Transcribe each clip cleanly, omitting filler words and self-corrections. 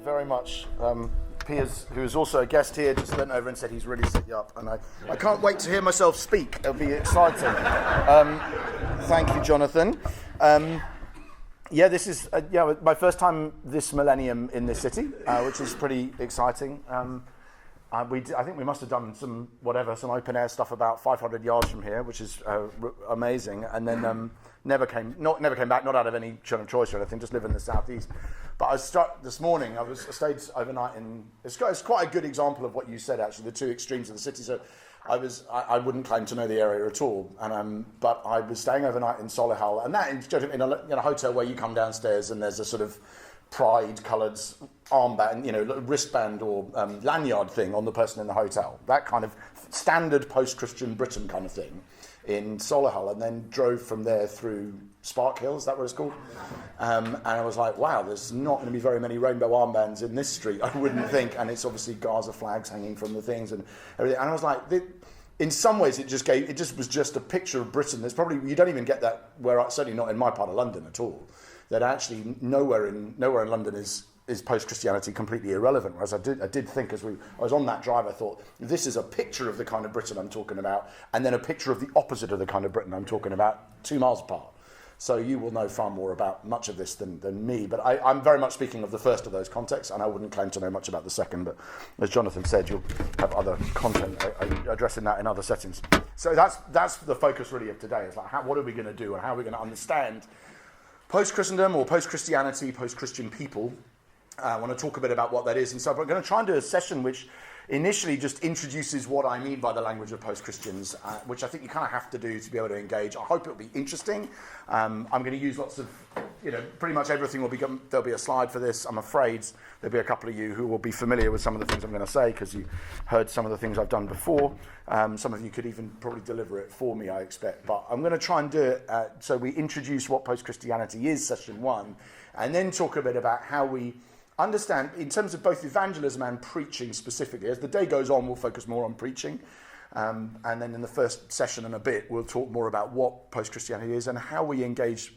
very much. Piers, who is also a guest here, just leant over and said he's really set you up, and I can't wait to hear myself speak. It'll be exciting. Thank you, Jonathan. This is my first time this millennium in this city, which is pretty exciting. I think we must have done some open air stuff about 500 yards from here, which is amazing, and then never came back, not out of any kind of choice or anything, just live in the southeast. But I was struck this morning. I stayed overnight in. It's quite a good example of what you said, actually, the two extremes of the city. So I wouldn't claim to know the area at all, but I was staying overnight in Solihull, and that in a hotel where you come downstairs and there's a sort of pride-coloured armband, wristband or lanyard thing on the person in the hotel. That kind of standard post-Christian Britain kind of thing in Solihull, and then drove from there through Spark Hill, is that what it's called? And I was like, wow, there's not going to be very many rainbow armbands in this street, I wouldn't think, and it's obviously Gaza flags hanging from the things and everything. And I was like, in some ways it just was just a picture of Britain. There's probably, you don't even get that, certainly not in my part of London at all, that actually nowhere in London is post-Christianity completely irrelevant. Whereas I did think as I was on that drive, I thought, this is a picture of the kind of Britain I'm talking about, and then a picture of the opposite of the kind of Britain I'm talking about, 2 miles apart. So you will know far more about much of this than me. But I'm very much speaking of the first of those contexts, and I wouldn't claim to know much about the second. But as Jonathan said, you'll have other content addressing that in other settings. So that's the focus really of today. Is like, what are we going to do, and how are we going to understand post-Christendom or post-Christianity, post-Christian people? I want to talk a bit about what that is. And so I'm going to try and do a session which initially just introduces what I mean by the language of post-Christians, which I think you kind of have to do to be able to engage. I hope it'll be interesting. I'm going to use lots of, pretty much everything will become, there'll be a slide for this. I'm afraid there'll be a couple of you who will be familiar with some of the things I'm going to say because you heard some of the things I've done before. Some of you could even probably deliver it for me, I expect. But I'm going to try and do it so we introduce what post-Christianity is, session 1, and then talk a bit about how we understand, in terms of both evangelism and preaching specifically. As the day goes on, we'll focus more on preaching. And then in the first session and a bit, we'll talk more about what post-Christianity is and how we engage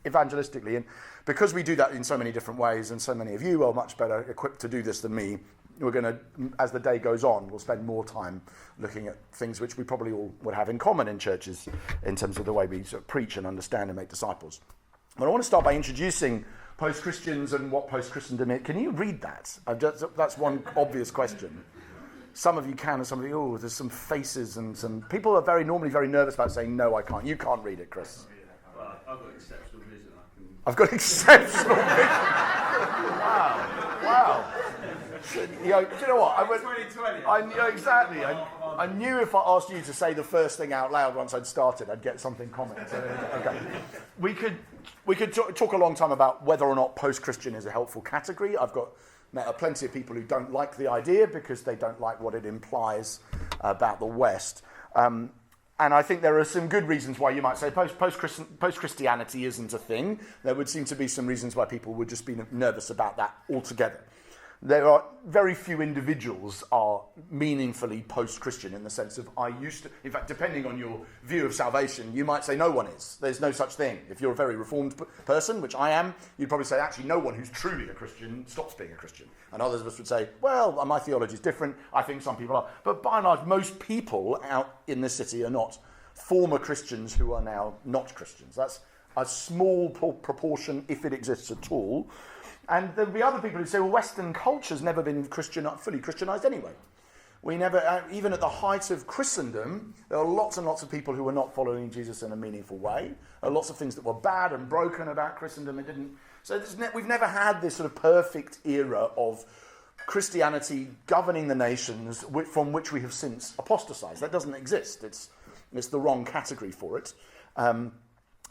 evangelistically. And because we do that in so many different ways, and so many of you are much better equipped to do this than me, we're going to, as the day goes on, we'll spend more time looking at things which we probably all would have in common in churches in terms of the way we sort of preach and understand and make disciples. But I want to start by introducing post-Christians and what post-Christendom is. Can you read that? That's one obvious question. Some of you can, and some of you, there's some faces, and some people are normally very nervous about saying, no, I can't. You can't read it, Chris. Well, I've got exceptional vision. I've got exceptional vision. Wow. So, do you know what? 2020. Exactly. I knew if I asked you to say the first thing out loud once I'd started, I'd get something common. So, okay. We could talk a long time about whether or not post-Christian is a helpful category. I've met plenty of people who don't like the idea because they don't like what it implies about the West. And I think there are some good reasons why you might say post-Christianity isn't a thing. There would seem to be some reasons why people would just be nervous about that altogether. There are very few individuals are meaningfully post-Christian in the sense of in fact, depending on your view of salvation, you might say no one is. There's no such thing. If you're a very reformed person, which I am, you'd probably say actually no one who's truly a Christian stops being a Christian. And others of us would say, well, my theology is different. I think some people are. But by and large, most people out in this city are not former Christians who are now not Christians. That's a small proportion, if it exists at all. And there'll be other people who say, well, Western culture's never been fully Christianized anyway. We never, even at the height of Christendom, there are lots and lots of people who were not following Jesus in a meaningful way. There are lots of things that were bad and broken about Christendom. We've never had this sort of perfect era of Christianity governing the nations from which we have since apostatized. That doesn't exist. It's the wrong category for it. And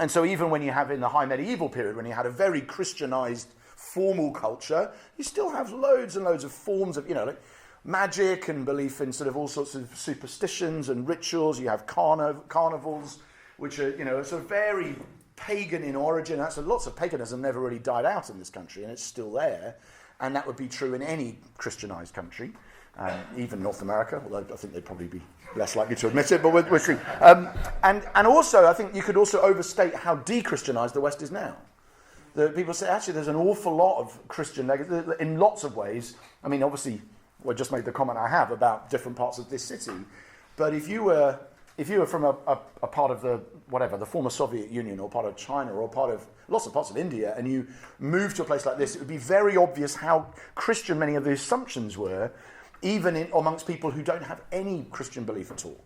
so even when you have in the high medieval period, when you had a very Christianized formal culture, you still have loads and loads of forms of, like magic and belief in sort of all sorts of superstitions and rituals. You have carnivals, which are, sort of very pagan in origin. Lots of paganism never really died out in this country, and it's still there. And that would be true in any Christianized country, even North America, although I think they'd probably be less likely to admit it, but we'll see. And also, I think you could also overstate how de-Christianized the West is now. that people say, actually, there's an awful lot of Christian legacy in lots of ways. I mean, obviously, I just made the comment I have about different parts of this city. But if you were from a part of the former Soviet Union or part of China or part of lots of parts of India, and you moved to a place like this, it would be very obvious how Christian many of the assumptions were, even amongst people who don't have any Christian belief at all.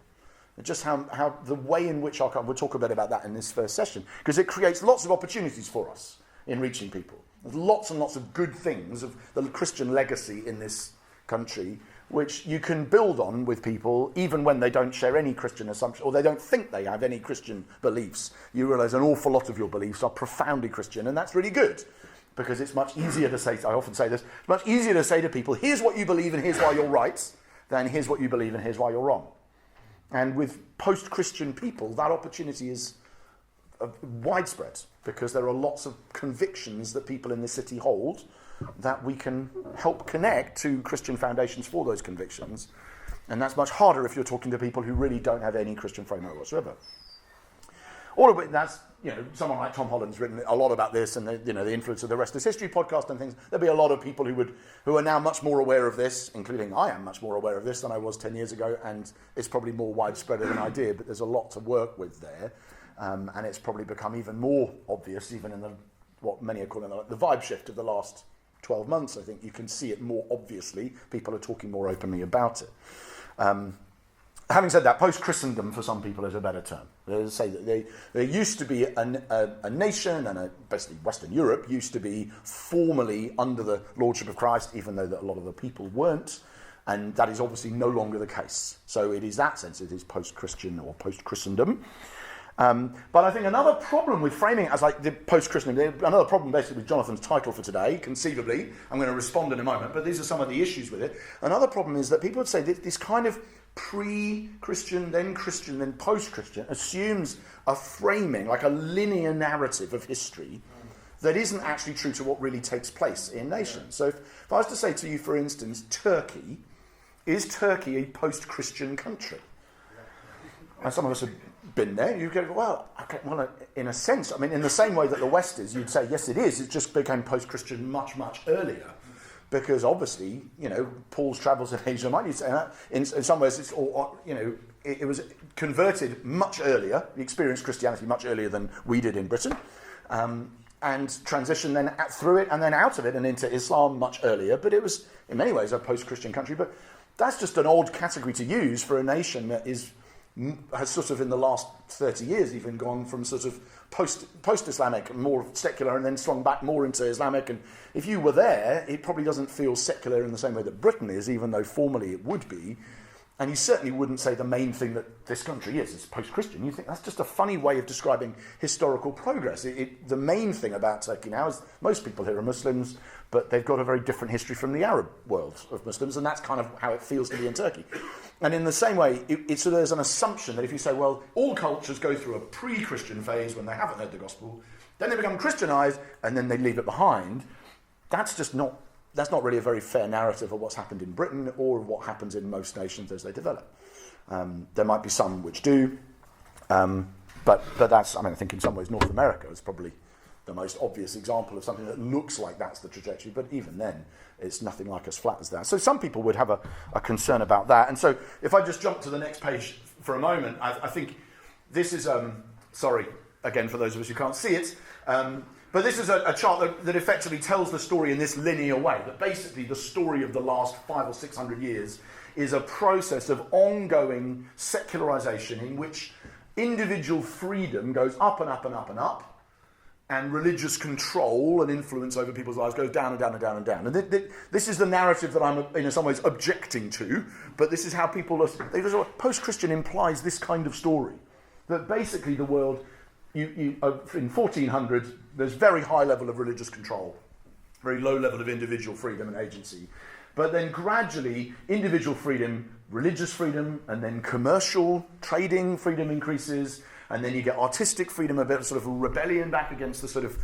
Just how the way in which we'll talk a bit about that in this first session, because it creates lots of opportunities for us in reaching people. There's lots and lots of good things of the Christian legacy in this country, which you can build on with people, even when they don't share any Christian assumption, or they don't think they have any Christian beliefs. You realise an awful lot of your beliefs are profoundly Christian, and that's really good, because it's much easier to say, I often say this, it's much easier to say to people, here's what you believe and here's why you're right, than here's what you believe and here's why you're wrong. And with post-Christian people, that opportunity is widespread, because there are lots of convictions that people in the city hold that we can help connect to Christian foundations for those convictions. And that's much harder if you're talking to people who really don't have any Christian framework whatsoever. All of it, that's, someone like Tom Holland's written a lot about this, and the influence of the Rest is History podcast and things. There'll be a lot of people who are now much more aware of this, including I am much more aware of this than I was 10 years ago, and it's probably more widespread of an idea, but there's a lot to work with there. And it's probably become even more obvious, even in what many are calling the vibe shift of the last 12 months. I think you can see it more obviously. People are talking more openly about it. Having said that, post-Christendom for some people is a better term. They say that there used to be a nation, and basically Western Europe used to be formally under the lordship of Christ, even though that a lot of the people weren't, and that is obviously no longer the case. So it is that sense, it is post-Christian or post-Christendom. But I think another problem with framing it as like the post-Christendom, another problem basically with Jonathan's title for today, conceivably, I'm going to respond in a moment, but these are some of the issues with it. Another problem is that people would say that this kind of pre-Christian, then post-Christian, assumes a framing, like a linear narrative of history that isn't actually true to what really takes place in nations. So if I was to say to you, for instance, is Turkey a post-Christian country? And some of us have been there. You go, well, in a sense, I mean, in the same way that the West is, you'd say, yes, it is. It just became post-Christian much, much earlier. Because obviously, Paul's travels in Asia Minor, you'd say that. In some ways, it's all, it was converted much earlier. He experienced Christianity much earlier than we did in Britain. And transitioned then through it and then out of it and into Islam much earlier. But it was, in many ways, a post-Christian country. But that's just an odd category to use for a nation that has sort of in the last 30 years even gone from sort of post-Islamic, more secular, and then swung back more into Islamic. And if you were there, it probably doesn't feel secular in the same way that Britain is, even though formally it would be. And you certainly wouldn't say the main thing that this country is post-Christian. You think that's just a funny way of describing historical progress. The main thing about Turkey now is most people here are Muslims, but they've got a very different history from the Arab world of Muslims, and that's kind of how it feels to be in Turkey. And in the same way, so there's an assumption that if you say, well, all cultures go through a pre-Christian phase when they haven't heard the gospel, then they become Christianized, and then they leave it behind. That's not really a very fair narrative of what's happened in Britain or what happens in most nations as they develop. There might be some which do, but that's, I think in some ways North America is probably the most obvious example of something that looks like that's the trajectory, but even then, it's nothing like as flat as that. So some people would have a concern about that. And so if I just jump to the next page for a moment, I think this is, sorry, again, for those of us who can't see it, but this is a chart that effectively tells the story in this linear way, that basically the story of the last 500 or 600 years is a process of ongoing secularization in which individual freedom goes up and up and up and up, and religious control and influence over people's lives goes down and down and down and down. And this is the narrative that I'm, in some ways, objecting to, but this is how people are... Post-Christian implies this kind of story, that basically the world... in 1400, there's very high level of religious control, very low level of individual freedom and agency. But then gradually, individual freedom, religious freedom, and then commercial trading freedom increases, and then you get artistic freedom, a bit of sort of rebellion back against the sort of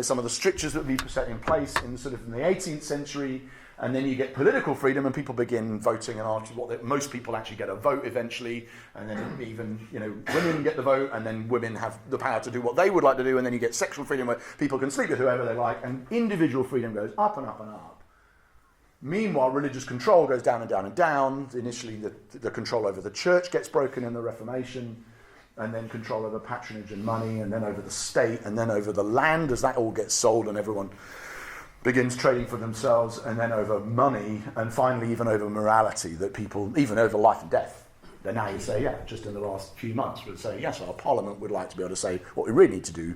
some of the strictures that would be set in place in the 18th century, And then you get political freedom, and people begin voting, and most people actually get a vote eventually, and then even women get the vote, and then women have the power to do what they would like to do, and then you get sexual freedom where people can sleep with whoever they like, and individual freedom goes up and up and up. Meanwhile, religious control goes down and down and down. Initially, the control over the church gets broken in the Reformation, and then control over patronage and money, and then over the state, and then over the land as that all gets sold and everyone begins trading for themselves, and then over money, and finally even over morality, that people, even over life and death. Then now you say, just in the last few months, would say, yes, our parliament would like to be able to say what we really need to do.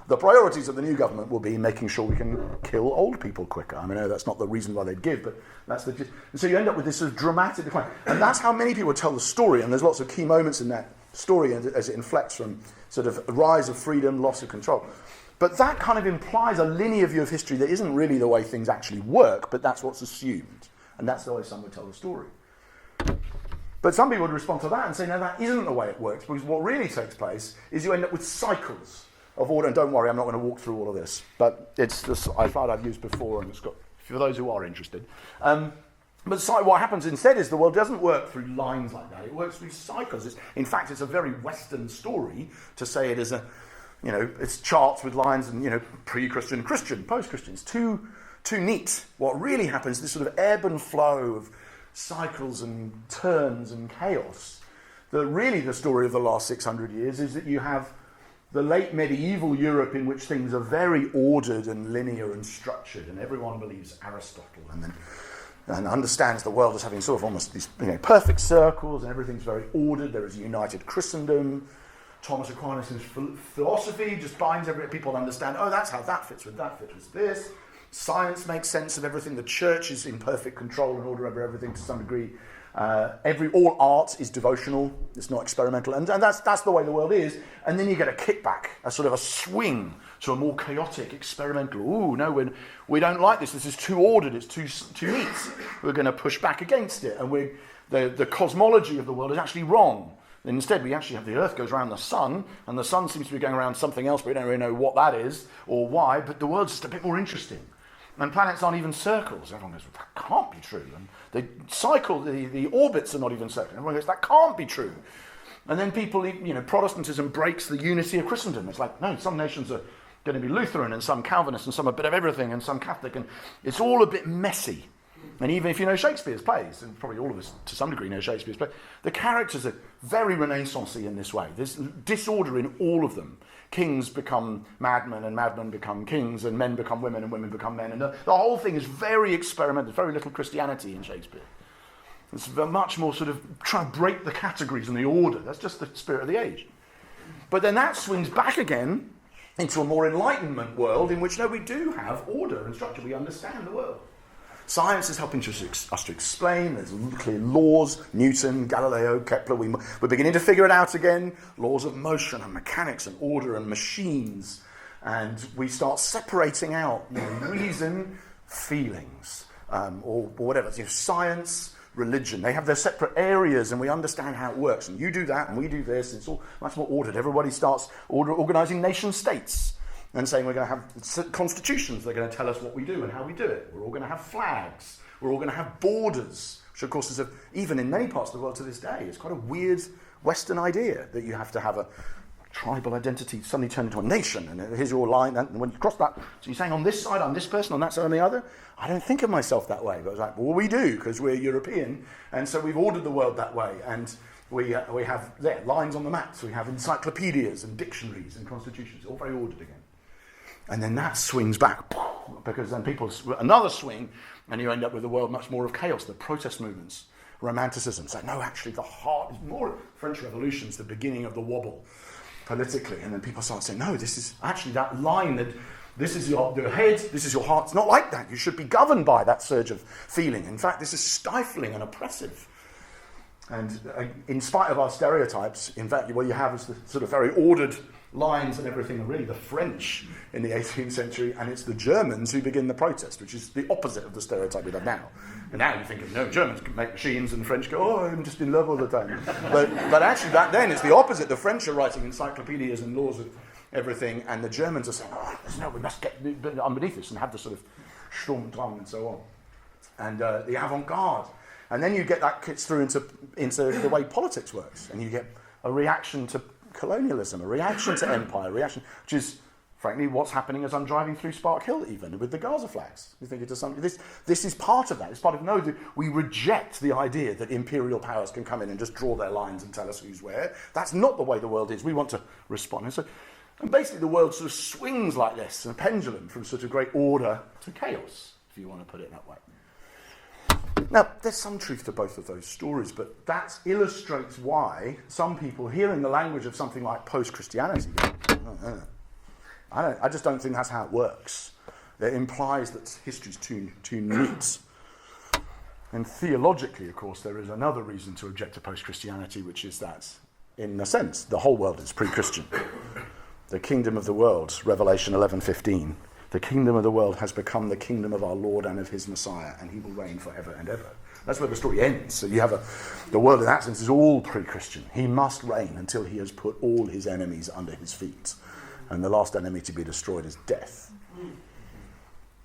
The priorities of the new government will be making sure we can kill old people quicker. I mean, I know that's not the reason why they'd give, but that's the... And so you end up with this sort of dramatic decline. And that's how many people tell the story, and there's lots of key moments in that story as it inflects from sort of a rise of freedom, loss of control. But that kind of implies a linear view of history that isn't really the way things actually work, but that's what's assumed. And that's the way some would tell the story. But some people would respond to that and say, no, that isn't the way it works, because what really takes place is you end up with cycles of order. And don't worry, I'm not going to walk through all of this, but it's the slide I've used before, and it's got, for those who are interested. But what happens instead is the world doesn't work through lines like that. It works through cycles. In fact, it's a very Western story to say it is it's charts with lines and, pre-Christian, Christian, post-Christian. It's too neat. What really happens, this sort of ebb and flow of cycles and turns and chaos, that really the story of the last 600 years is that you have the late medieval Europe in which things are very ordered and linear and structured, and everyone believes Aristotle and understands the world as having sort of almost these perfect circles, and everything's very ordered. There is a united Christendom. Thomas Aquinas' philosophy just binds people to understand, that's how that fits with this. Science makes sense of everything. The church is in perfect control and order over everything to some degree. All art is devotional. It's not experimental. And that's the way the world is. And then you get a kickback, a sort of a swing to a more chaotic, experimental. We don't like this. This is too ordered. It's too neat. We're going to push back against it. And the cosmology of the world is actually wrong. Instead, we actually have the Earth goes around the Sun, and the Sun seems to be going around something else, but we don't really know what that is or why, but the world's just a bit more interesting. And planets aren't even circles. Everyone goes, that can't be true. And they cycle, the orbits are not even circles. Everyone goes, that can't be true. And then people, Protestantism breaks the unity of Christendom. It's like, no, some nations are going to be Lutheran, and some Calvinist, and some a bit of everything, and some Catholic, and it's all a bit messy. And even if you know Shakespeare's plays, and probably all of us to some degree know Shakespeare's plays, the characters are very Renaissance-y in this way. There's disorder in all of them. Kings become madmen, and madmen become kings, and men become women, and women become men. And the whole thing is very experimental, very little Christianity in Shakespeare. It's much more sort of trying to break the categories and the order. That's just the spirit of the age. But then that swings back again into a more Enlightenment world in which, we do have order and structure. We understand the world. Science is helping us to explain. There's clear laws, Newton, Galileo, Kepler. We're beginning to figure it out again. Laws of motion and mechanics and order and machines. And we start separating out reason, feelings, or whatever. Science, religion. They have their separate areas, and we understand how it works. And you do that, and we do this. It's all much more ordered. Everybody starts organising nation states. And saying we're going to have constitutions that are going to tell us what we do and how we do it. We're all going to have flags. We're all going to have borders, which of course is even in many parts of the world to this day, it's quite a weird Western idea that you have to have a tribal identity suddenly turn into a nation, and here's your line, and when you cross that, so you're saying on this side, I'm this person, on that side, I'm the other. I don't think of myself that way, but it's like, well, we do, because we're European, and so we've ordered the world that way, and we have lines on the maps, we have encyclopedias and dictionaries and constitutions, all very ordered again. And then that swings back, because then another swing, and you end up with a world much more of chaos, the protest movements, romanticism. So no, actually the heart is more, French Revolution's the beginning of the wobble politically, and then people start saying, no, this is actually that line that this is your head, this is your heart. It's not like that. You should be governed by that surge of feeling. In fact, this is stifling and oppressive. And in spite of our stereotypes, in fact, what you have is the sort of very ordered lines and everything are really the French in the 18th century, and it's the Germans who begin the protest, which is the opposite of the stereotype we have now. And now you think of, no, Germans can make machines, and the French go, oh, I'm just in love all the time. But actually back then it's the opposite. The French are writing encyclopedias and laws of everything, and the Germans are saying, oh, no, we must get underneath this and have the sort of Sturm und Drang and so on. and the avant-garde. And then you get that gets through into the way politics works, and you get a reaction to colonialism, a reaction to empire, a reaction, which is, frankly, what's happening as I'm driving through Spark Hill, even with the Gaza flags. You think it does something. This is part of that. It's part of we reject the idea that imperial powers can come in and just draw their lines and tell us who's where. That's not the way the world is. We want to respond. And basically, the world sort of swings like this, a pendulum from sort of great order to chaos, if you want to put it that way. Now, there's some truth to both of those stories, but that illustrates why some people, hearing the language of something like post-Christianity, go, I just don't think that's how it works. It implies that history's too neat. And theologically, of course, there is another reason to object to post-Christianity, which is that, in a sense, the whole world is pre-Christian. The kingdom of the world, Revelation 11:15. The kingdom of the world has become the kingdom of our Lord and of his Messiah, and he will reign forever and ever. That's where the story ends. So you have the world in that sense is all pre-Christian. He must reign until he has put all his enemies under his feet. And the last enemy to be destroyed is death.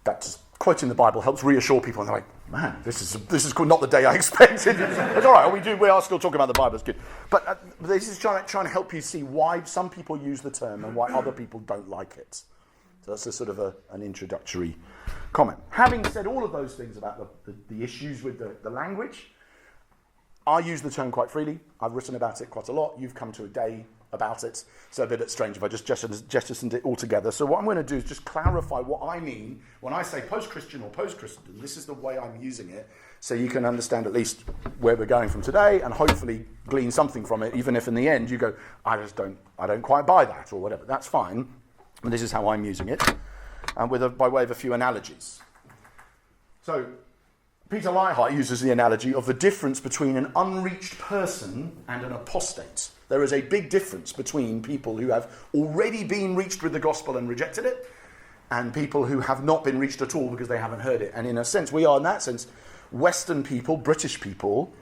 That's quoting the Bible helps reassure people, and they're like, man, this is not the day I expected. It's all right, we are still talking about the Bible, it's good. But this is trying to help you see why some people use the term and why other people don't like it. So that's a sort of an introductory comment. Having said all of those things about the issues with the language, I use the term quite freely. I've written about it quite a lot. You've come to a day about it. So a bit strange if I just jettisoned it all together. So what I'm going to do is just clarify what I mean when I say post-Christian or post-Christian. This is the way I'm using it, so you can understand at least where we're going from today and hopefully glean something from it, even if in the end you go, I don't quite buy that or whatever. That's fine. And this is how I'm using it, and by way of a few analogies. So, Peter Leithart uses the analogy of the difference between an unreached person and an apostate. There is a big difference between people who have already been reached with the gospel and rejected it, and people who have not been reached at all because they haven't heard it. And in a sense, we are in that sense, Western people, British people,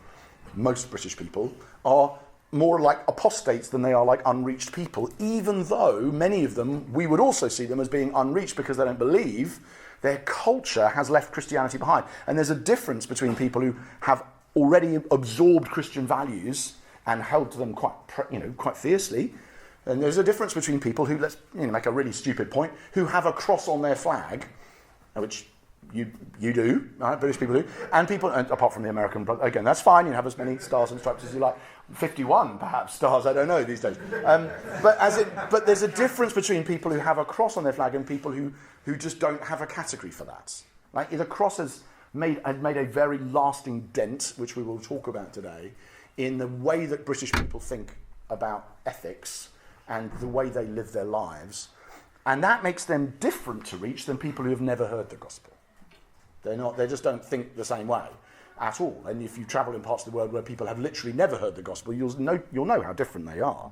most British people, are more like apostates than they are like unreached people, even though many of them, we would also see them as being unreached because they don't believe. Their culture has left Christianity behind. And there's a difference between people who have already absorbed Christian values and held to them quite fiercely. And there's a difference between people who, let's make a really stupid point, who have a cross on their flag, which you do, right? British people do, and apart from the American, again, that's fine, you have as many stars and stripes as you like, 51 perhaps stars, I don't know these days. But there's a difference between people who have a cross on their flag and people who just don't have a category for that. Right? The cross has made a very lasting dent, which we will talk about today, in the way that British people think about ethics and the way they live their lives. And that makes them different to reach than people who have never heard the gospel. They just don't think the same way at all. And if you travel in parts of the world where people have literally never heard the gospel, you'll know how different they are.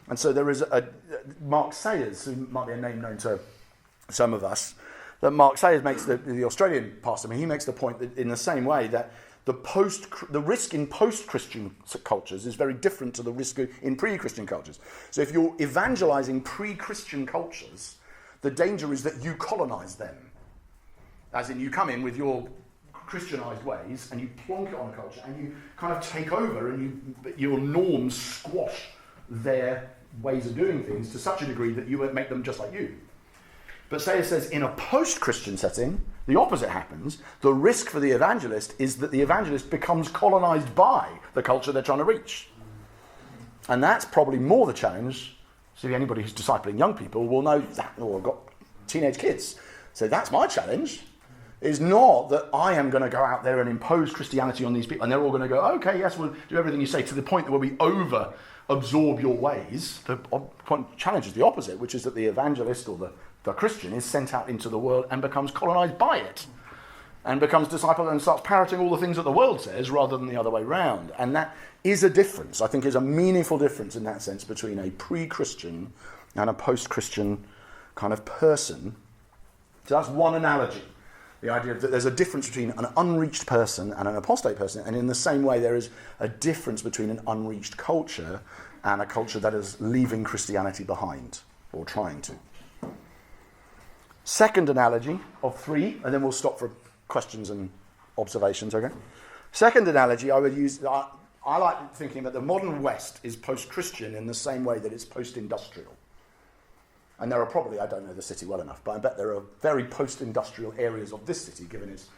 And so there is Mark Sayers, who might be a name known to some of us, that Mark Sayers makes, the Australian pastor, he makes the point that in the same way that the risk in post-Christian cultures is very different to the risk in pre-Christian cultures. So if you're evangelizing pre-Christian cultures, the danger is that you colonize them. As in, you come in with your Christianized ways and you plonk it on a culture and you kind of take over and your norms squash their ways of doing things to such a degree that you won't make them just like you. But Sayers says in a post-Christian setting, the opposite happens. The risk for the evangelist is that the evangelist becomes colonized by the culture they're trying to reach. And that's probably more the challenge. So anybody who's discipling young people will know that, or got teenage kids. So that's my challenge. Is not that I am going to go out there and impose Christianity on these people and they're all going to go, okay, yes, we'll do everything you say, to the point where we over-absorb your ways. The challenge is the opposite, which is that the evangelist or the Christian is sent out into the world and becomes colonized by it and becomes discipled and starts parroting all the things that the world says rather than the other way round. And that is a difference, I think is a meaningful difference in that sense between a pre-Christian and a post-Christian kind of person. So that's one analogy. The idea that there's a difference between an unreached person and an apostate person, and in the same way there is a difference between an unreached culture and a culture that is leaving Christianity behind, or trying to. Second analogy of three, and then we'll stop for questions and observations, okay? Second analogy I would use, I like thinking that the modern West is post-Christian in the same way that it's post-industrial. And there are probably, I don't know the city well enough, but I bet there are very post-industrial areas of this city, given its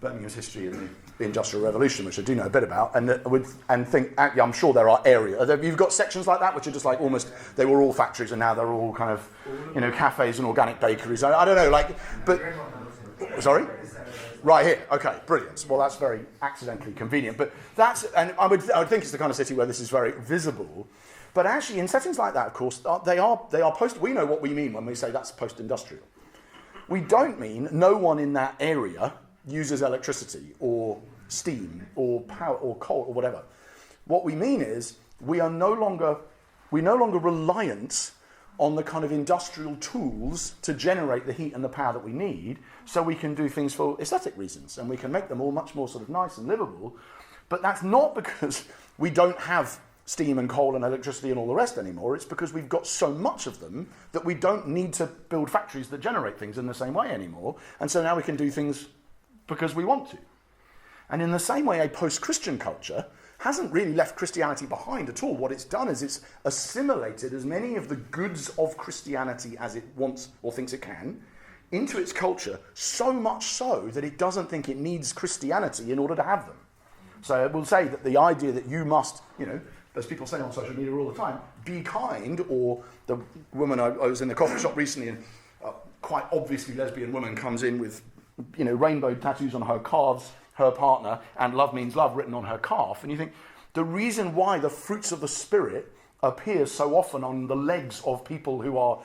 Birmingham's history in the Industrial Revolution, which I do know a bit about, I'm sure there are areas. You've got sections like that, which are just like almost, they were all factories, and now they're all kind of, cafes and organic bakeries. I don't know, sorry? Right here, okay, brilliant. Well, that's very accidentally convenient, but I would think it's the kind of city where this is very visible. But actually, in settings like that, of course, they are post. We know what we mean when we say that's post-industrial. We don't mean no one in that area uses electricity or steam or power or coal or whatever. What we mean is we're no longer reliant on the kind of industrial tools to generate the heat and the power that we need, so we can do things for aesthetic reasons, and we can make them all much more sort of nice and livable. But that's not because we don't have steam and coal and electricity and all the rest anymore. It's because we've got so much of them that we don't need to build factories that generate things in the same way anymore. And so now we can do things because we want to. And in the same way, a post-Christian culture hasn't really left Christianity behind at all. What it's done is it's assimilated as many of the goods of Christianity as it wants or thinks it can into its culture, so much so that it doesn't think it needs Christianity in order to have them. So it will say that the idea that you must, as people say on social media all the time, be kind, or the woman I was in the coffee shop recently, and quite obviously lesbian woman comes in with, rainbow tattoos on her calves, her partner, and love means love written on her calf. And you think, the reason why the fruits of the Spirit appear so often on the legs of people who are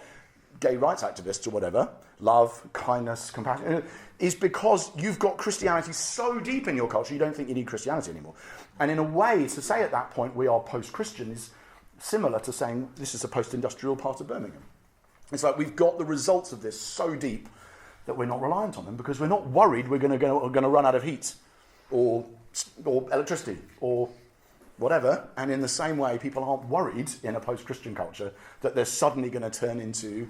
gay rights activists or whatever, love, kindness, compassion, is because you've got Christianity so deep in your culture, you don't think you need Christianity anymore. And in a way, to say at that point we are post-Christian is similar to saying this is a post-industrial part of Birmingham. It's like we've got the results of this so deep that we're not reliant on them because we're not worried we're going to run out of heat or electricity or whatever. And in the same way, people aren't worried in a post-Christian culture that they're suddenly going to turn into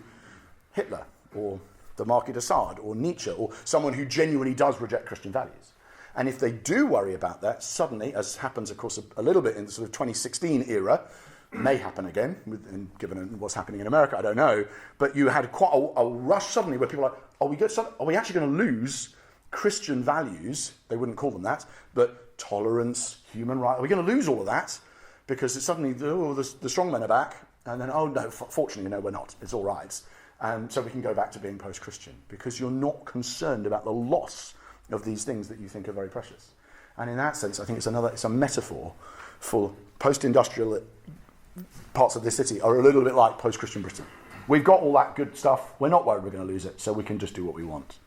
Hitler or the Marquis de Sade or Nietzsche or someone who genuinely does reject Christian values. And if they do worry about that, suddenly, as happens, of course, a little bit in the sort of 2016 era, may happen again, given what's happening in America, I don't know, but you had quite a rush suddenly where people are like, are we actually going to lose Christian values? They wouldn't call them that, but tolerance, human rights, are we going to lose all of that? Because it's suddenly, the strong men are back, and then, no, fortunately, no, we're not, it's all right. So we can go back to being post-Christian, because you're not concerned about the loss of these things that you think are very precious. And in that sense, I think it's a metaphor for post-industrial parts of this city are a little bit like post-Christian Britain. We've got all that good stuff. We're not worried we're going to lose it, so we can just do what we want.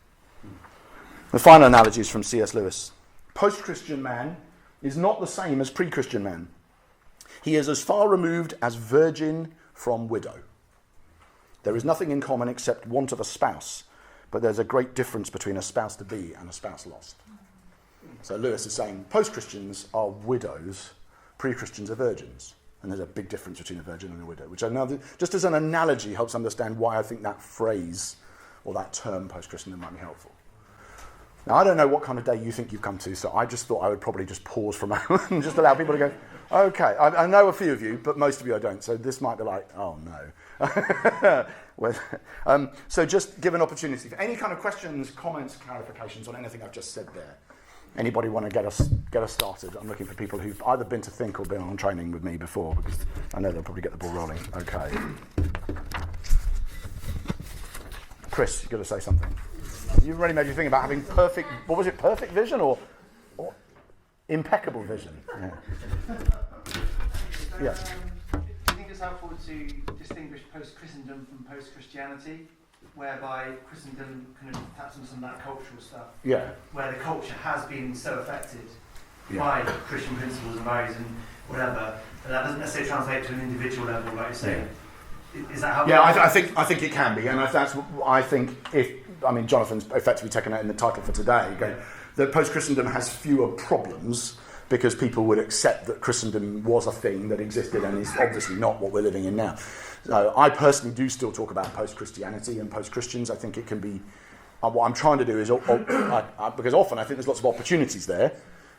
The final analogy is from C.S. Lewis. Post-Christian man is not the same as pre-Christian man. He is as far removed as virgin from widow. There is nothing in common except want of a spouse, but there's a great difference between a spouse to be and a spouse lost. So Lewis is saying post-Christians are widows, pre-Christians are virgins. And there's a big difference between a virgin and a widow, which I know, just as an analogy, helps understand why I think that phrase or that term post-Christian might be helpful. Now, I don't know what kind of day you think you've come to, so I just thought I would probably just pause for a moment and just allow people to go, okay, I know a few of you, but most of you I don't, so this might be like, oh no. So just give an opportunity for any kind of questions, comments, clarifications on anything I've just said there. Anybody want to get us started? I'm looking for people who've either been to Think or been on training with me before, because I know they'll probably get the ball rolling. Okay. Chris, you've got to say something. You've already made you think about having perfect vision or impeccable vision? Yeah. Yes. Do you think it's helpful to distinguish post-Christendom from post-Christianity, whereby Christendom kind of taps on some of that cultural stuff? Yeah. Where the culture has been so affected by Christian principles and values and whatever, and that doesn't necessarily translate to an individual level, like you say. Is that how? Yeah, I think it can be, and Jonathan's effectively taken it in the title for today. Going, that post-Christendom has fewer problems because people would accept that Christendom was a thing that existed and is obviously not what we're living in now. So I personally do still talk about post-Christianity and post-Christians. I think it can be what I'm trying to do is, because often I think there's lots of opportunities there,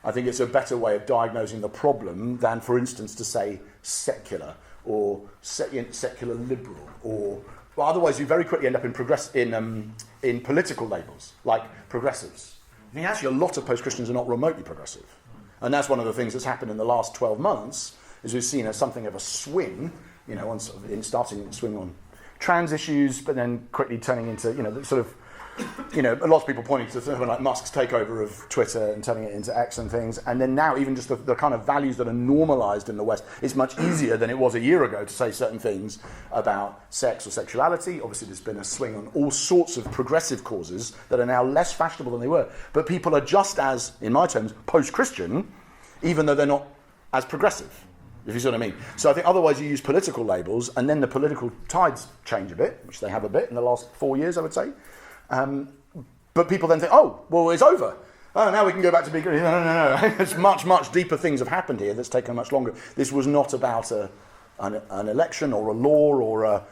I think it's a better way of diagnosing the problem than, for instance, to say secular or secular liberal, or well, otherwise you very quickly end up in political labels like progressives. I think actually a lot of post-Christians are not remotely progressive, and that's one of the things that's happened in the last 12 months. Is we've seen something of a swing, on sort of starting to swing on trans issues, but then quickly turning into sort of. Lots of people pointing to something like Musk's takeover of Twitter and turning it into X and things, and then now even just the kind of values that are normalised in the West, it's much easier than it was a year ago to say certain things about sex or sexuality. Obviously there's been a swing on all sorts of progressive causes that are now less fashionable than they were, but people are just as, in my terms, post-Christian, even though they're not as progressive, if you see what I mean. So I think otherwise you use political labels, and then the political tides change a bit, which they have a bit in the last 4 years, I would say. But people then think, oh, well, it's over. Oh, now we can go back to being... No. It's much, much deeper things have happened here that's taken much longer. This was not about an election or a law or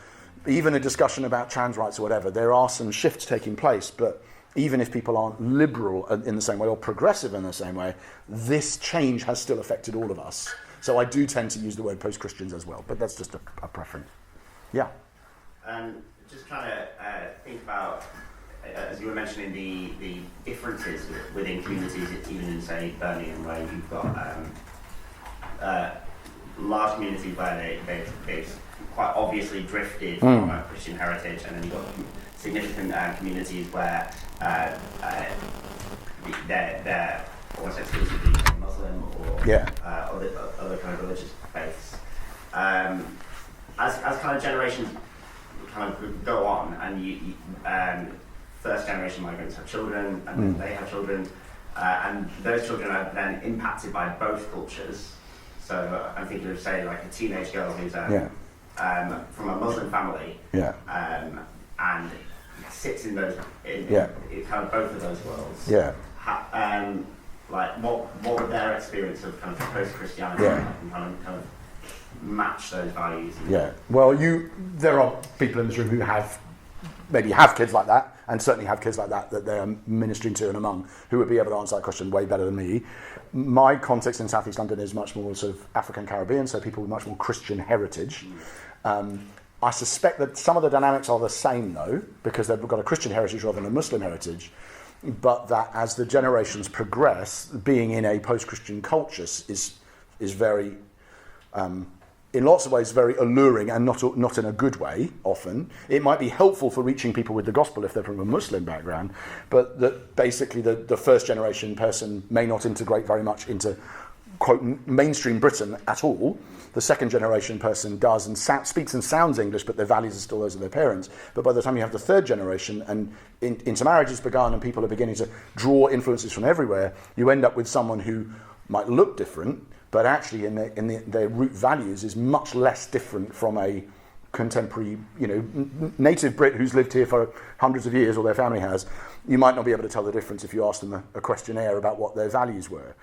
even a discussion about trans rights or whatever. There are some shifts taking place, but even if people aren't liberal in the same way or progressive in the same way, this change has still affected all of us. So I do tend to use the word post-Christians as well, but that's just a preference. Yeah. Just trying to think about... as you were mentioning, the differences within communities, even in, say, Birmingham, where you've got large communities where they've quite obviously drifted from a Christian heritage, and then you've got significant communities where they're almost exclusively Muslim or other kind of religious faiths. As kind of generations kind of go on, and you first generation migrants have children, and then they have children, and those children are then impacted by both cultures. So I'm thinking of, say, like a teenage girl who's from a Muslim family, and sits in those in kind of both of those worlds. Like what would their experience of kind of post-Christianity and kind of match those values? Well, there are people in this room who maybe have kids like that, and certainly have kids like that they are ministering to and among, who would be able to answer that question way better than me. My context in South East London is much more sort of African Caribbean, so people with much more Christian heritage. I suspect that some of the dynamics are the same, though, because they've got a Christian heritage rather than a Muslim heritage, but that as the generations progress, being in a post-Christian culture is very... in lots of ways very alluring, and not in a good way often. It might be helpful for reaching people with the gospel if they're from a Muslim background, but that basically the first generation person may not integrate very much into, quote, mainstream Britain at all. The second generation person does and speaks and sounds English, but their values are still those of their parents. But by the time you have the third generation and intermarriage has begun and people are beginning to draw influences from everywhere, you end up with someone who might look different, but actually in their root values is much less different from a contemporary, native Brit who's lived here for hundreds of years, or their family has. You might not be able to tell the difference if you asked them a questionnaire about what their values were.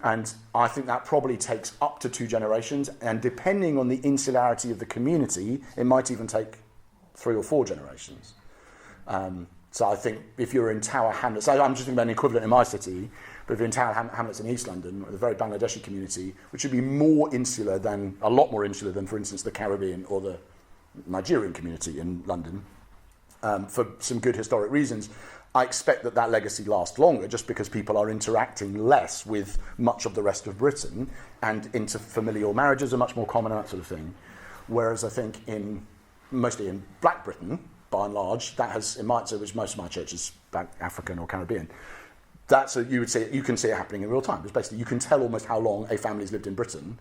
And I think that probably takes up to 2 generations, and depending on the insularity of the community, it might even take 3 or 4 generations. So I think if you're in Tower Hamlets, I'm just thinking about an equivalent in my city, but if you're in Tower Hamlets in East London, a very Bangladeshi community, which would be a lot more insular than, for instance, the Caribbean or the Nigerian community in London, for some good historic reasons, I expect that legacy lasts longer, just because people are interacting less with much of the rest of Britain, and interfamilial marriages are much more common and that sort of thing. Whereas I think mostly in Black Britain, by and large, that has, which most of my church is African or Caribbean, you can see it happening in real time. It's basically, you can tell almost how long a family's lived in Britain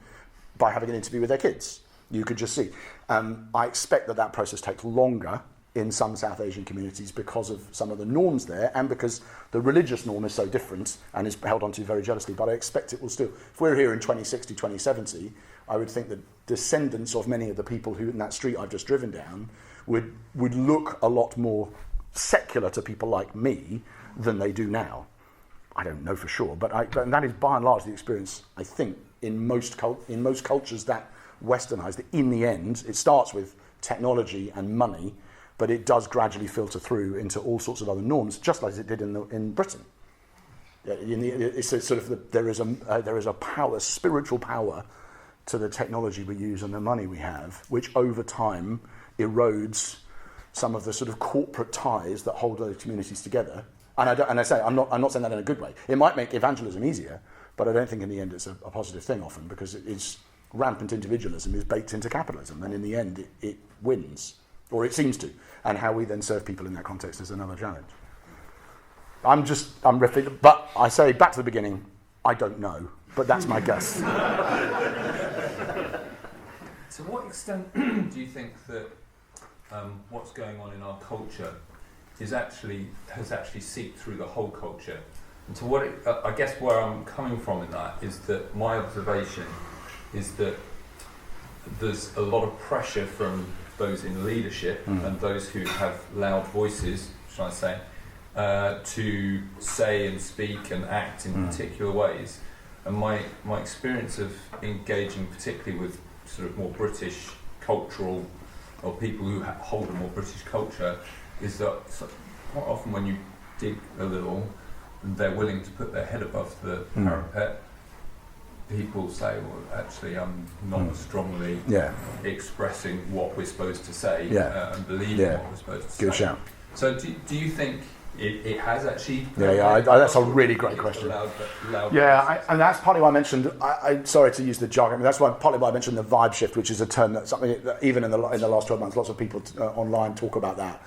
by having an interview with their kids. You could just see. I expect that process takes longer in some South Asian communities because of some of the norms there, and because the religious norm is so different and is held onto very jealously. But I expect it will still, if we're here in 2060, 2070, I would think that descendants of many of the people who in that street I've just driven down would look a lot more secular to people like me than they do now. I don't know for sure, but that is by and large the experience, I think, in most cultures that westernized. In the end, it starts with technology and money, but it does gradually filter through into all sorts of other norms, just like it did in Britain. It's a sort of there is a power, spiritual power, to the technology we use and the money we have, which over time erodes some of the sort of corporate ties that hold those communities together. And I'm not saying that in a good way. It might make evangelism easier, but I don't think in the end it's a positive thing often, because it's rampant individualism is baked into capitalism, and in the end it wins, or it seems to. And how we then serve people in that context is another challenge. I'm riffing, but I say back to the beginning, I don't know, but that's my guess. To what extent do you think that what's going on in our culture has actually seeped through the whole culture? And to what I guess where I'm coming from in that is that my observation is that there's a lot of pressure from those in leadership and those who have loud voices, shall I say, to say and speak and act in particular ways. And my experience of engaging particularly with sort of more British cultural, or people who hold a more British culture, is that quite often when you dig a little and they're willing to put their head above the parapet, people say, well, actually I'm not strongly expressing what we're supposed to say and believing what we're supposed to say. Good shout. So do you think it has actually... That's a really great question. And that's partly why I mentioned, I'm sorry to use the jargon, but that's partly why I mentioned the vibe shift, which is a term that something that even in the last 12 months, lots of people online talk about that.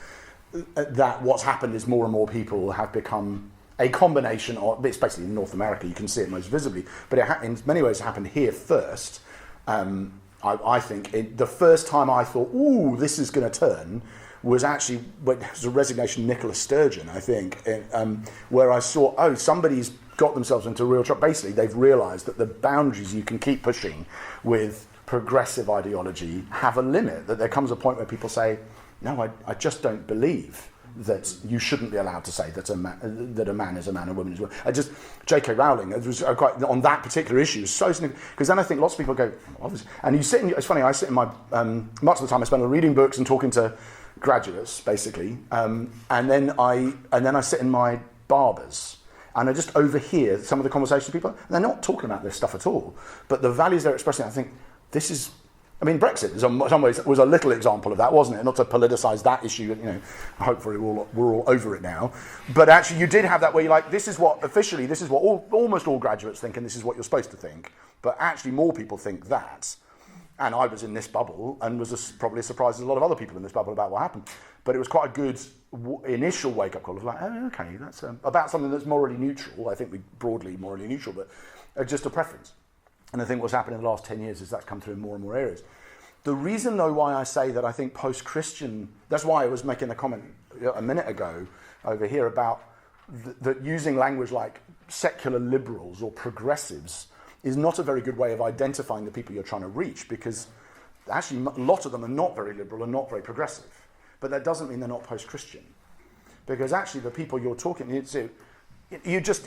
That what's happened is more and more people have become a combination of, it's basically in North America, you can see it most visibly, but in many ways it happened here first. I think the first time I thought, ooh, this is going to turn, was actually it was a resignation of Nicola Sturgeon, I think, where I saw, somebody's got themselves into real trouble. Basically, they've realised that the boundaries you can keep pushing with progressive ideology have a limit, that there comes a point where people say, no, I just don't believe that you shouldn't be allowed to say that a man is a man and a woman is a woman. J.K. Rowling, it was quite on that particular issue, so significant, because then I think lots of people go, obviously, and it's funny, I sit in my, much of the time I spend reading books and talking to graduates, basically, and then I sit in my barbers, and I just overhear some of the conversations with people, and they're not talking about this stuff at all, but the values they're expressing, I think, this is, Brexit in some ways was a little example of that, wasn't it? Not to politicise that issue, hopefully we're all over it now. But actually you did have that where you're like, this is what almost all graduates think, and this is what you're supposed to think. But actually more people think that. And I was in this bubble and was probably as surprised as a lot of other people in this bubble about what happened. But it was quite a good initial wake-up call of like, oh, okay, that's about something that's morally neutral. I think we're broadly morally neutral, but just a preference. And I think what's happened in the last 10 years is that's come through in more and more areas. The reason, though, why I say that I think post-Christian, that's why I was making a comment a minute ago over here about that using language like secular liberals or progressives is not a very good way of identifying the people you're trying to reach, because actually a lot of them are not very liberal and not very progressive. But that doesn't mean they're not post-Christian. Because actually the people you're talking to, just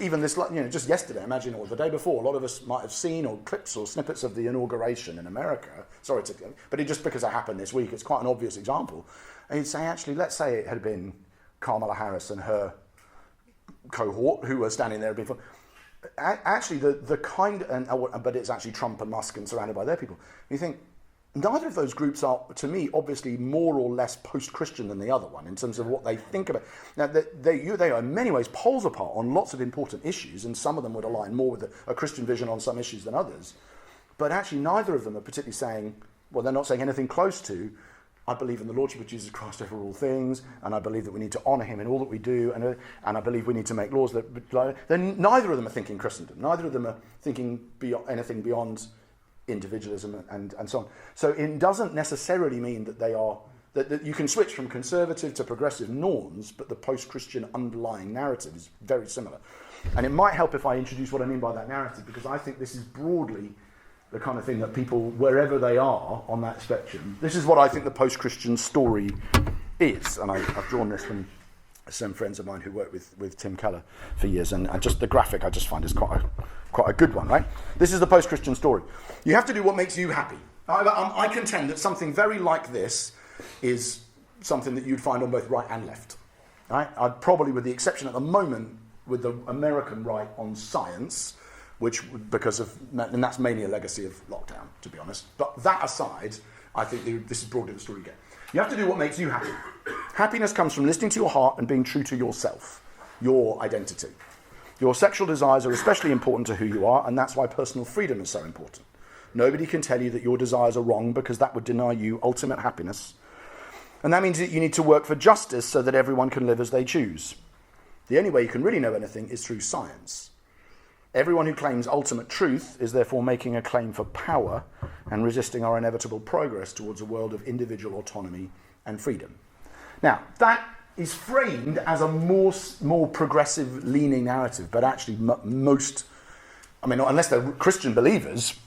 yesterday, imagine, or the day before, a lot of us might have seen or clips or snippets of the inauguration in America. But just because it happened this week, it's quite an obvious example. And you'd say, actually, let's say it had been Kamala Harris and her cohort who were standing there before. Actually, but it's actually Trump and Musk and surrounded by their people. You think, neither of those groups are, to me, obviously more or less post-Christian than the other one in terms of what they think about. Now, they are in many ways poles apart on lots of important issues, and some of them would align more with a Christian vision on some issues than others. But actually, neither of them are particularly saying, well, they're not saying anything close to, I believe in the Lordship of Jesus Christ over all things, and I believe that we need to honour him in all that we do, and I believe we need to make laws that... Then neither of them are thinking Christendom. Neither of them are thinking anything beyond individualism and so on. So it doesn't necessarily mean that they are that you can switch from conservative to progressive norms, but the post-Christian underlying narrative is very similar. And it might help if I introduce what I mean by that narrative, because I think this is broadly the kind of thing that people, wherever they are on that spectrum, this is what I think the post-Christian story is. And I've drawn this from some friends of mine who worked with Tim Keller for years, and just the graphic I just find is quite a good one, right? This is the post-Christian story. You have to do what makes you happy. I contend that something very like this is something that you'd find on both right and left. Right? I'd probably, with the exception at the moment, with the American right on science, and that's mainly a legacy of lockdown, to be honest. But that aside, I think this is broadly the story you get. You have to do what makes you happy. Happiness comes from listening to your heart and being true to yourself, your identity. Your sexual desires are especially important to who you are, and that's why personal freedom is so important. Nobody can tell you that your desires are wrong, because that would deny you ultimate happiness. And that means that you need to work for justice so that everyone can live as they choose. The only way you can really know anything is through science. Everyone who claims ultimate truth is therefore making a claim for power and resisting our inevitable progress towards a world of individual autonomy and freedom. Now, that is framed as a more progressive leaning narrative, but actually most, unless they're Christian believers,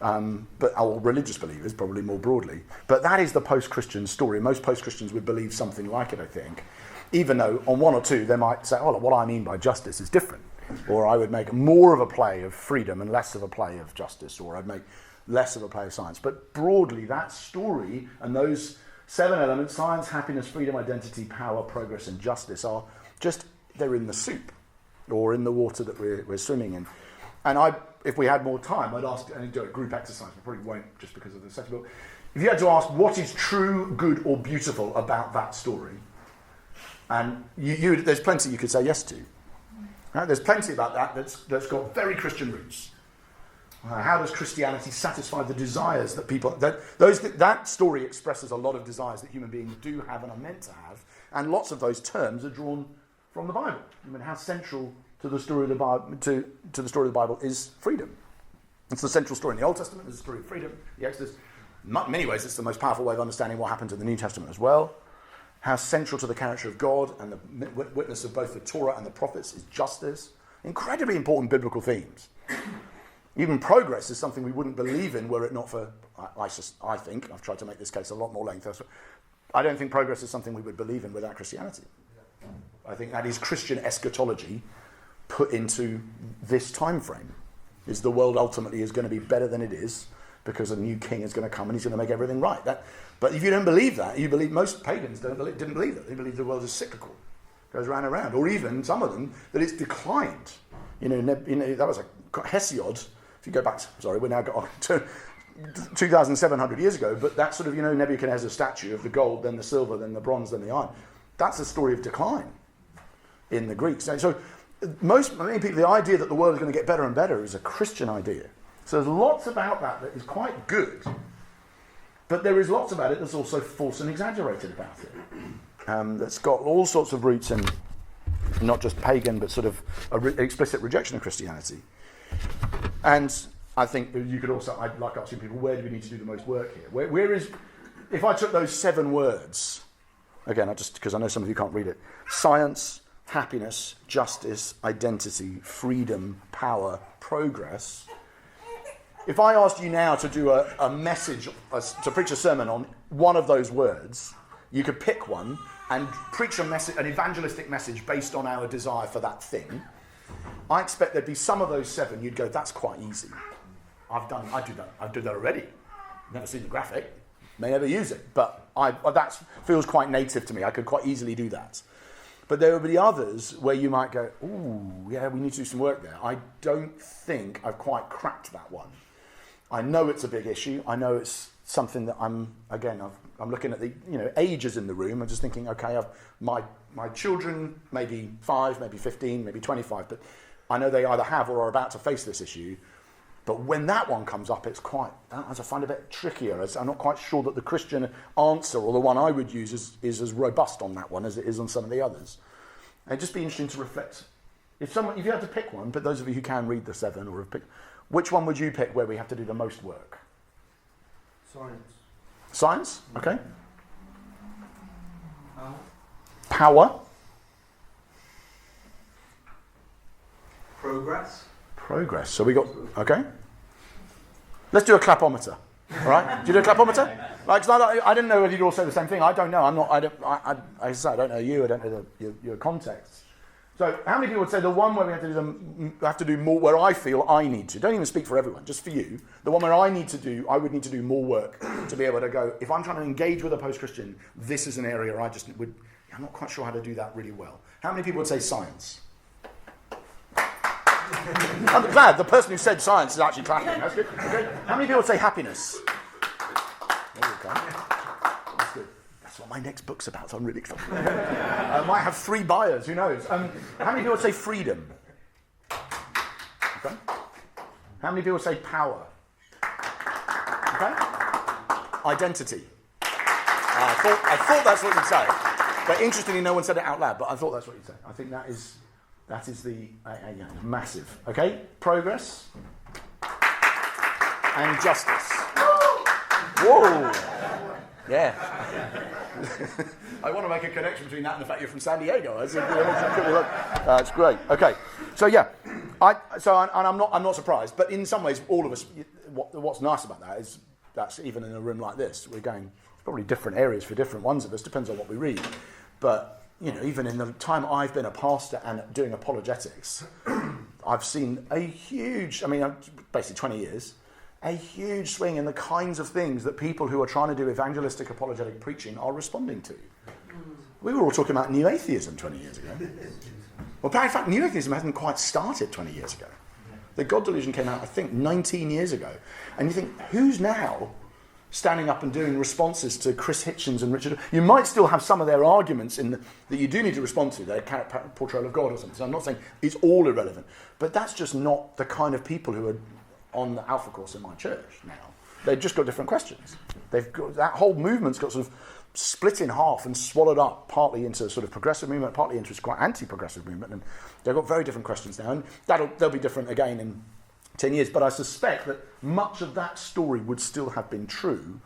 or religious believers, probably more broadly, but that is the post-Christian story. Most post-Christians would believe something like it, I think, even though on one or two they might say, oh, what I mean by justice is different, or I would make more of a play of freedom and less of a play of justice, or I'd make less of a play of science. But broadly, that story and those 7 elements, science, happiness, freedom, identity, power, progress, and justice, are just, they're in the soup, or in the water that we're swimming in. And if we had more time, I'd ask, and do a group exercise, we probably won't just because of the setting, but if you had to ask what is true, good, or beautiful about that story, and there's plenty you could say yes to. Right? There's plenty about that that's got very Christian roots. How does Christianity satisfy the desires that people... That story expresses a lot of desires that human beings do have and are meant to have, and lots of those terms are drawn from the Bible. How central to the story of the Bible, to the story of the Bible is freedom. It's the central story in the Old Testament. There's the story of freedom, the Exodus. In many ways, it's the most powerful way of understanding what happened in the New Testament as well. How central to the character of God and the witness of both the Torah and the prophets is justice. Incredibly important biblical themes. Even progress is something we wouldn't believe in were it not for, I think, I've tried to make this case a lot more lengthy, I don't think progress is something we would believe in without Christianity. I think that is Christian eschatology put into this time frame. Is the world ultimately is going to be better than it is because a new king is going to come and he's going to make everything right. But if you don't believe that, you believe most pagans didn't believe that. They believe the world is cyclical, goes round and round, or even some of them that it's declined. That was a Hesiod. If you go back, we're now got to 2,700 years ago, but that sort of Nebuchadnezzar's statue of the gold, then the silver, then the bronze, then the iron. That's a story of decline in the Greeks. So many people, the idea that the world is going to get better and better is a Christian idea. So there's lots about that is quite good, but there is lots about it that's also false and exaggerated about it. That's got all sorts of roots in not just pagan, but sort of explicit rejection of Christianity. And I think you could also, I'd like asking people, where do we need to do the most work here? Where is, if I took those 7 words, again, because I know some of you can't read it, science, happiness, justice, identity, freedom, power, progress. If I asked you now to do a message, to preach a sermon on one of those words, you could pick one and preach an evangelistic message based on our desire for that thing. I expect there'd be some of those 7, you'd go, that's quite easy. I do that already. Never seen the graphic, may never use it, but that feels quite native to me. I could quite easily do that. But there will be others where you might go, ooh, yeah, we need to do some work there. I don't think I've quite cracked that one. I know it's a big issue. I know it's something that I'm looking at the ages in the room. I'm just thinking, okay, my children, maybe 5, maybe 15, maybe 25, but I know they either have or are about to face this issue. But when that one comes up, it's quite, as I find it a bit trickier. I'm not quite sure that the Christian answer, or the one I would use, is as robust on that one as it is on some of the others. And it'd just be interesting to reflect. If you had to pick one, but those of you who can read the 7 or have picked, which one would you pick where we have to do the most work? Science. Science? Okay. Power? Progress. So we got, okay. Let's do a clapometer. All right? Do you do a clapometer? Like, I didn't know whether you'd all say the same thing. I don't know. I don't know you. I don't know your context. So how many people would say the one where we have to do more, where I feel I need to, don't even speak for everyone, just for you, the one where I would need to do more work to be able to go, if I'm trying to engage with a post-Christian, this is an area I'm not quite sure how to do that really well. How many people would say science? I'm glad the person who said science is actually clapping. That's good. Okay. How many people would say happiness? There you go. That's good. That's what my next book's about, so I'm really excited. I might have 3 buyers, who knows? How many people would say freedom? Okay. How many people would say power? Okay. Identity. I thought that's what you'd say. But interestingly, no one said it out loud, but I thought that's what you'd say. I think that is the massive. Okay? Progress and justice. Whoa! Yeah. I want to make a connection between that and the fact you're from San Diego. It's great. Okay. So yeah, I'm not surprised, but in some ways, all of us. What's nice about that is that's even in a room like this, we're going probably different areas for different ones of us. Depends on what we read, but. Even in the time I've been a pastor and doing apologetics, I've seen a huge, basically 20 years, a huge swing in the kinds of things that people who are trying to do evangelistic apologetic preaching are responding to. We were all talking about new atheism 20 years ago. Well, in fact, new atheism hasn't quite started 20 years ago. The God Delusion came out, I think, 19 years ago. And you think, who's now standing up and doing responses to Chris Hitchens and Richard? You might still have some of their arguments that you do need to respond to, their portrayal of God or something. So I'm not saying it's all irrelevant, but that's just not the kind of people who are on the Alpha course in my church now. They've just got different questions. They've got that whole movement's got sort of split in half and swallowed up partly into sort of progressive movement, partly into quite anti-progressive movement, and they've got very different questions now, and they'll be different again in 10 years, but I suspect that much of that story would still have been true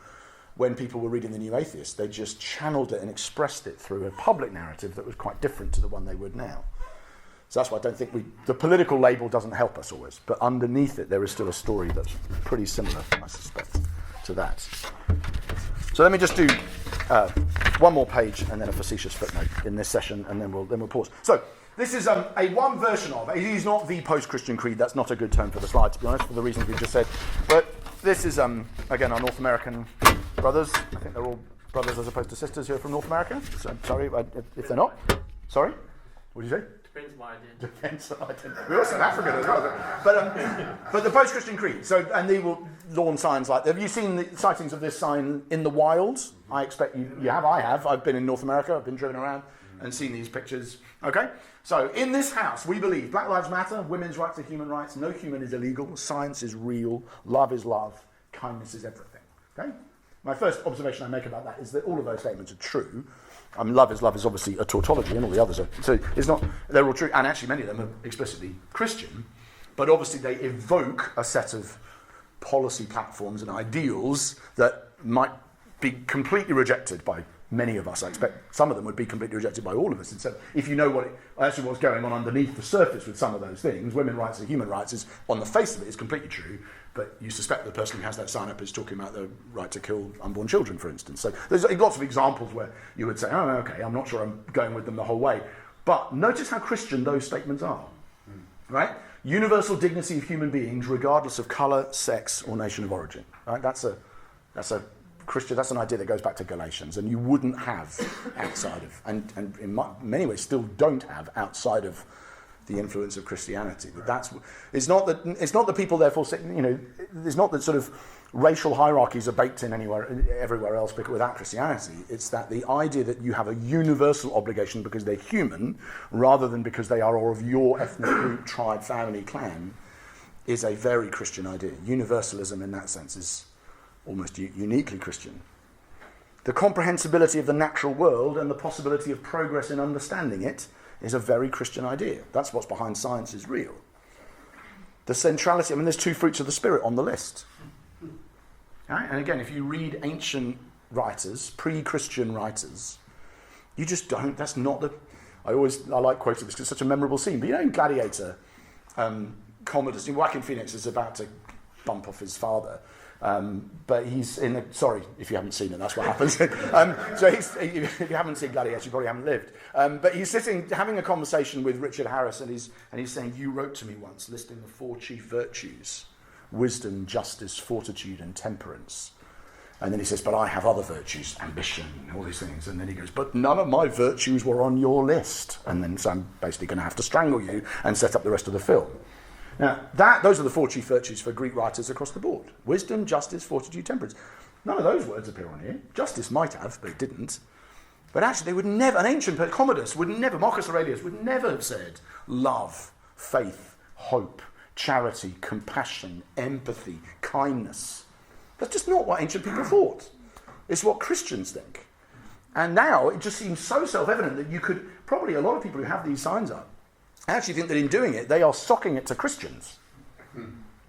when people were reading The New Atheist. They just channeled it and expressed it through a public narrative that was quite different to the one they would now. So that's why I don't think the political label doesn't help us always, but underneath it there is still a story that's pretty similar, I suspect, to that. So let me just do one more page and then a facetious footnote in this session, and then we'll pause. So this is a one version of it. It is not the post-Christian creed. That's not a good term for the slide, to be honest, for the reasons we just said. But this is, again, our North American brothers. I think they're all brothers as opposed to sisters who are from North America. So sorry if they're not. Sorry? What did you say? Depends my identity. Depends on identity. We're also African as well. But the post-Christian creed. So, and they will lawn signs like. Have you seen the sightings of this sign in the wild? I expect you have. I have. I've been in North America. I've been driven around and seen these pictures. Okay? So, in this house, we believe Black Lives Matter, women's rights are human rights, no human is illegal, science is real, love is love, kindness is everything. Okay? My first observation I make about that is that all of those statements are true. Love is obviously a tautology, and all the others are. So, they're all true, and actually many of them are explicitly Christian, but obviously they evoke a set of policy platforms and ideals that might be completely rejected by many of us. I expect some of them would be completely rejected by all of us. And so if you know what's going on underneath the surface with some of those things, women's rights and human rights is, on the face of it, is completely true, but you suspect the person who has that sign up is talking about the right to kill unborn children, for instance. So there's lots of examples where you would say, oh, okay, I'm not sure I'm going with them the whole way. But notice how Christian those statements are, right? Universal dignity of human beings, regardless of colour, sex, or nation of origin. Right? That's a Christian. That's an idea that goes back to Galatians, and you wouldn't have outside of, and in many ways still don't have outside of the influence of Christianity. But it's not that people therefore say, it's not that sort of racial hierarchies are baked in everywhere else without Christianity. It's that the idea that you have a universal obligation because they're human, rather than because they are of your ethnic group, tribe, family, clan, is a very Christian idea. Universalism in that sense is almost uniquely Christian. The comprehensibility of the natural world and the possibility of progress in understanding it is a very Christian idea. That's what's behind science is real. The centrality, there's 2 fruits of the Spirit on the list. Right? And again, if you read ancient writers, pre-Christian writers, you just don't, that's not the, I like quoting this because it's such a memorable scene, but in Gladiator, Commodus, Joaquin Phoenix is about to bump off his father, But he's in the... Sorry, if you haven't seen it, that's what happens. If you haven't seen Gladiator, you probably haven't lived. But he's sitting, having a conversation with Richard Harris, and he's saying, you wrote to me once, listing the 4 chief virtues: wisdom, justice, fortitude, and temperance. And then he says, but I have other virtues, ambition, all these things. And then he goes, but none of my virtues were on your list. And then so I'm basically going to have to strangle you and set up the rest of the film. Now, those are the 4 chief virtues for Greek writers across the board. Wisdom, justice, fortitude, temperance. None of those words appear on here. Justice might have, but it didn't. But actually, they would never, an ancient Commodus would never, Marcus Aurelius would never have said love, faith, hope, charity, compassion, empathy, kindness. That's just not what ancient people thought. It's what Christians think. And now it just seems so self-evident that you could, probably a lot of people who have these signs up, I actually think that in doing it, they are socking it to Christians.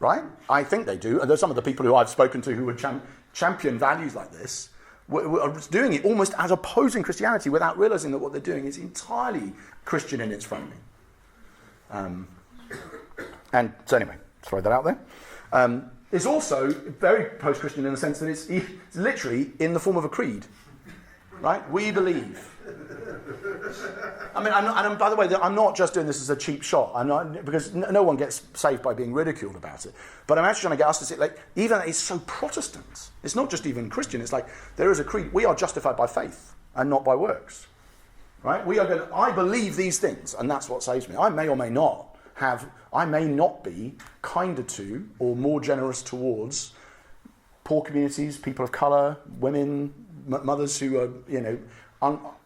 Right? I think they do. And there's some of the people who I've spoken to who would champion values like this, are doing it almost as opposing Christianity without realizing that what they're doing is entirely Christian in its framing. And so anyway, throw that out there. It's also very post-Christian in the sense that it's literally in the form of a creed. Right? We believe. I mean, by the way, I'm not just doing this as a cheap shot. I'm not, because no one gets saved by being ridiculed about it. But I'm actually trying to get us to see, like, even it's so Protestant. It's not just even Christian. It's like there is a creed. We are justified by faith and not by works. Right? I believe these things, and that's what saves me. I may or may not be kinder to or more generous towards poor communities, people of colour, women, mothers who are,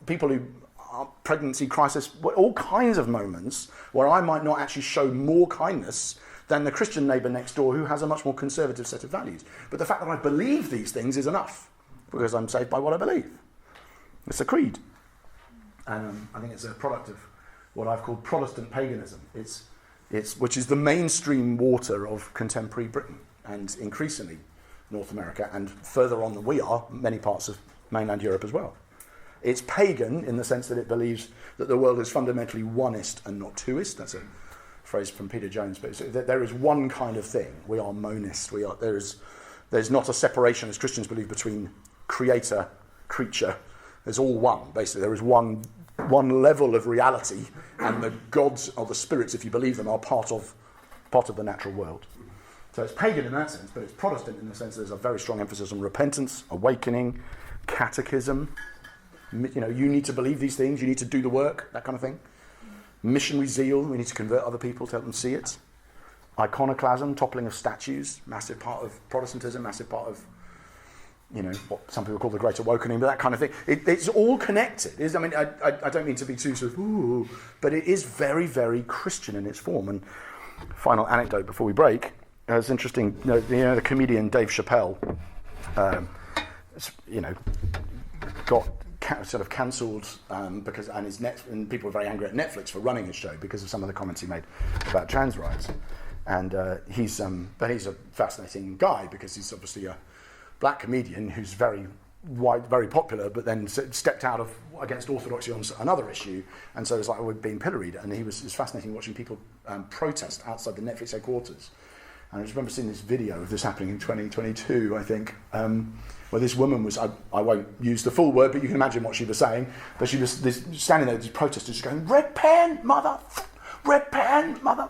people who are pregnancy crisis, all kinds of moments where I might not actually show more kindness than the Christian neighbour next door who has a much more conservative set of values. But the fact that I believe these things is enough, because I'm saved by what I believe. It's a creed. And I think it's a product of what I've called Protestant paganism. Which is the mainstream water of contemporary Britain, and increasingly North America, and further on than we are, many parts of mainland Europe as well. It's pagan in the sense that it believes that the world is fundamentally oneist and not twoist. That's a phrase from Peter Jones. But there is one kind of thing. We are monist. There's not a separation, as Christians believe, between creator, creature. There's all one. Basically, there is one level of reality, and the gods or the spirits, if you believe them, are part of the natural world. So it's pagan in that sense, but it's Protestant in the sense that there's a very strong emphasis on repentance, awakening, catechism. You need to believe these things, you need to do the work, that kind of thing. Missionary zeal, we need to convert other people to help them see it. Iconoclasm, toppling of statues, massive part of Protestantism, massive part of what some people call the Great Awakening, but that kind of thing. It's all connected. I don't mean to be too sort of, ooh, but it is very, very Christian in its form. And final anecdote before we break, it's interesting, the comedian Dave Chappelle, got sort of cancelled because and people were very angry at Netflix for running his show because of some of the comments he made about trans rights. And he's a fascinating guy because he's obviously a black comedian who's very wide, very popular, but then stepped out against orthodoxy on another issue, and so it's like we're being pilloried. And it's fascinating watching people protest outside the Netflix headquarters. And I just remember seeing this video of this happening in 2022, I think, where this woman was, I won't use the full word, but you can imagine what she was saying, but she was standing there, these protesters going, repent, mother, repent, mother.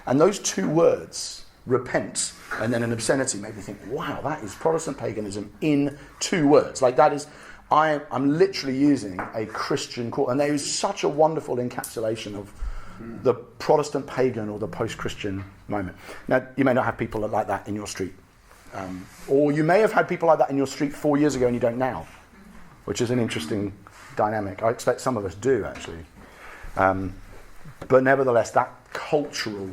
And those 2 words, repent, and then an obscenity, made me think, wow, that is Protestant paganism in 2 words. Like that is, I'm literally using a Christian call, and there is such a wonderful encapsulation of the Protestant pagan or the post-Christian moment. Now, you may not have people like that in your street, or you may have had people like that in your street 4 years ago and you don't now, which is an interesting dynamic. I expect some of us do, actually. But nevertheless, that cultural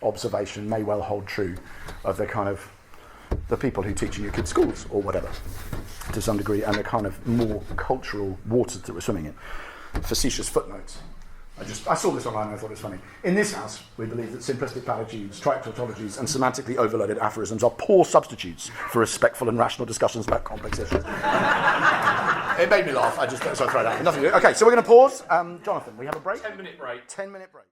observation may well hold true of the people who teach in your kids' schools or whatever, to some degree, and the kind of more cultural waters that we're swimming in. Facetious footnotes. I saw this online and I thought it was funny. In this house, we believe that simplistic platitudes, trite tautologies, and semantically overloaded aphorisms are poor substitutes for respectful and rational discussions about complex issues. It made me laugh. So I throw it out. Nothing. Okay, so we're going to pause. Jonathan, we have a break? 10-minute break. 10-minute break.